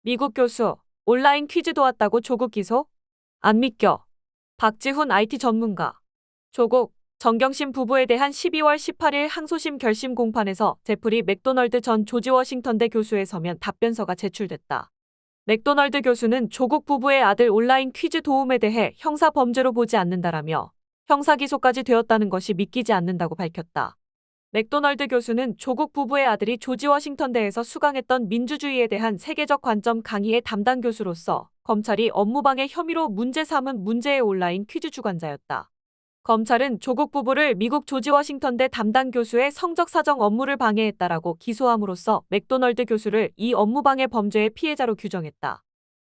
미국 교수, 온라인 퀴즈 도왔다고 조국 기소? 안 믿겨. 박지훈 IT 전문가. 조국, 정경심 부부에 대한 12월 18일 항소심 결심 공판에서 제프리 맥도널드 전 조지 워싱턴대 교수의 서면 답변서가 제출됐다. 맥도널드 교수는 조국 부부의 아들 온라인 퀴즈 도움에 대해 형사 범죄로 보지 않는다라며 형사 기소까지 되었다는 것이 믿기지 않는다고 밝혔다. 맥도널드 교수는 조국 부부의 아들이 조지 워싱턴대에서 수강했던 민주주의에 대한 세계적 관점 강의의 담당 교수로서 검찰이 업무방해 혐의로 문제 삼은 문제의 온라인 퀴즈 주관자였다. 검찰은 조국 부부를 미국 조지 워싱턴대 담당 교수의 성적 사정 업무를 방해했다라고 기소함으로써 맥도널드 교수를 이 업무방해 범죄의 피해자로 규정했다.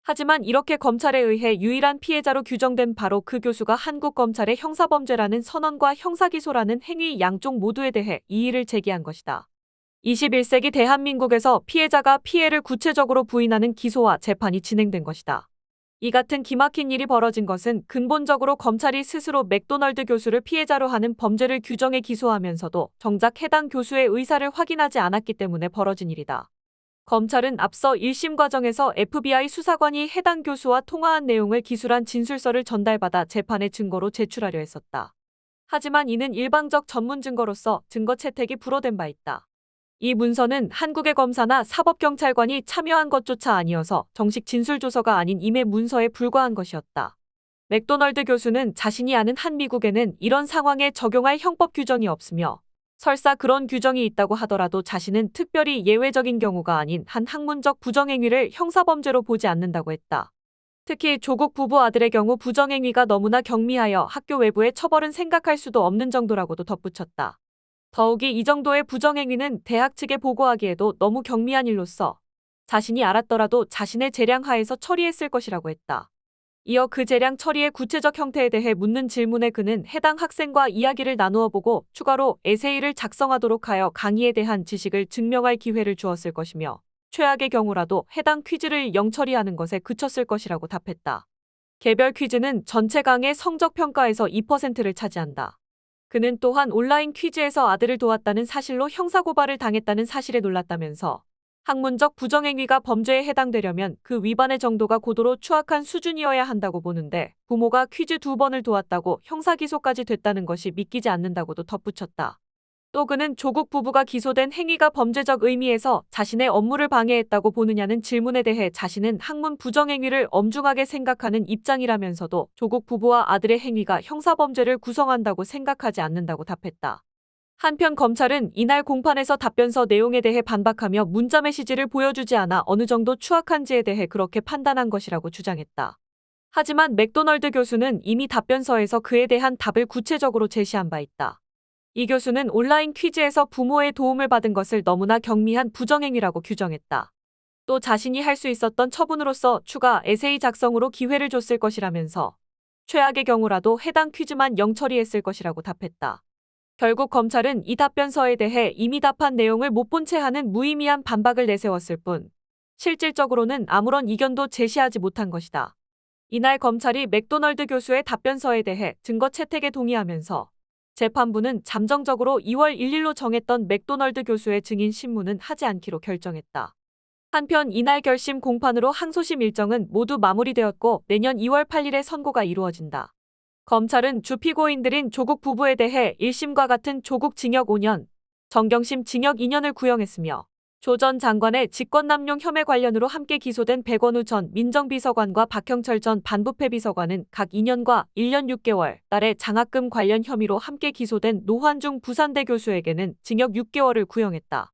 하지만 이렇게 검찰에 의해 유일한 피해자로 규정된 바로 그 교수가 한국 검찰의 형사범죄라는 선언과 형사기소라는 행위 양쪽 모두에 대해 이의를 제기한 것이다. 21세기 대한민국에서 피해자가 피해를 구체적으로 부인하는 기소와 재판이 진행된 것이다. 이 같은 기막힌 일이 벌어진 것은 근본적으로 검찰이 스스로 맥도널드 교수를 피해자로 하는 범죄를 규정해 기소하면서도 정작 해당 교수의 의사를 확인하지 않았기 때문에 벌어진 일이다. 검찰은 앞서 1심 과정에서 FBI 수사관이 해당 교수와 통화한 내용을 기술한 진술서를 전달받아 재판의 증거로 제출하려 했었다. 하지만 이는 일방적 전문 증거로서 증거 채택이 불허된 바 있다. 이 문서는 한국의 검사나 사법경찰관이 참여한 것조차 아니어서 정식 진술조서가 아닌 임의 문서에 불과한 것이었다. 맥도널드 교수는 자신이 아는 한 미국에는 이런 상황에 적용할 형법 규정이 없으며 설사 그런 규정이 있다고 하더라도 자신은 특별히 예외적인 경우가 아닌 한 학문적 부정행위를 형사범죄로 보지 않는다고 했다. 특히 조국 부부 아들의 경우 부정행위가 너무나 경미하여 학교 외부의 처벌은 생각할 수도 없는 정도라고도 덧붙였다. 더욱이 이 정도의 부정행위는 대학 측에 보고하기에도 너무 경미한 일로서 자신이 알았더라도 자신의 재량 하에서 처리했을 것이라고 했다. 이어 그 재량 처리의 구체적 형태에 대해 묻는 질문에 그는 해당 학생과 이야기를 나누어 보고 추가로 에세이를 작성하도록 하여 강의에 대한 지식을 증명할 기회를 주었을 것이며 최악의 경우라도 해당 퀴즈를 영처리하는 것에 그쳤을 것이라고 답했다. 개별 퀴즈는 전체 강의 성적 평가에서 2%를 차지한다. 그는 또한 온라인 퀴즈에서 아들을 도왔다는 사실로 형사고발을 당했다는 사실에 놀랐다면서 학문적 부정행위가 범죄에 해당되려면 그 위반의 정도가 고도로 추악한 수준이어야 한다고 보는데 부모가 퀴즈 2번을 도왔다고 형사기소까지 됐다는 것이 믿기지 않는다고도 덧붙였다. 또 그는 조국 부부가 기소된 행위가 범죄적 의미에서 자신의 업무를 방해했다고 보느냐는 질문에 대해 자신은 학문 부정행위를 엄중하게 생각하는 입장이라면서도 조국 부부와 아들의 행위가 형사범죄를 구성한다고 생각하지 않는다고 답했다. 한편 검찰은 이날 공판에서 답변서 내용에 대해 반박하며 문자 메시지를 보여주지 않아 어느 정도 추악한지에 대해 그렇게 판단한 것이라고 주장했다. 하지만 맥도널드 교수는 이미 답변서에서 그에 대한 답을 구체적으로 제시한 바 있다. 이 교수는 온라인 퀴즈에서 부모의 도움을 받은 것을 너무나 경미한 부정행위라고 규정했다. 또 자신이 할 수 있었던 처분으로서 추가 에세이 작성으로 기회를 줬을 것이라면서 최악의 경우라도 해당 퀴즈만 영처리했을 것이라고 답했다. 결국 검찰은 이 답변서에 대해 이미 답한 내용을 못 본 채 하는 무의미한 반박을 내세웠을 뿐 실질적으로는 아무런 이견도 제시하지 못한 것이다. 이날 검찰이 맥도널드 교수의 답변서에 대해 증거 채택에 동의하면서 재판부는 잠정적으로 2월 1일로 정했던 맥도널드 교수의 증인 신문은 하지 않기로 결정했다. 한편 이날 결심 공판으로 항소심 일정은 모두 마무리되었고 내년 2월 8일에 선고가 이루어진다. 검찰은 주피고인들인 조국 부부에 대해 1심과 같은 조국 징역 5년, 정경심 징역 2년을 구형했으며 조 전 장관의 직권남용 혐의 관련으로 함께 기소된 백원우 전 민정비서관과 박형철 전 반부패 비서관은 각 2년과 1년 6개월 달의 장학금 관련 혐의로 함께 기소된 노환중 부산대 교수에게는 징역 6개월을 구형했다.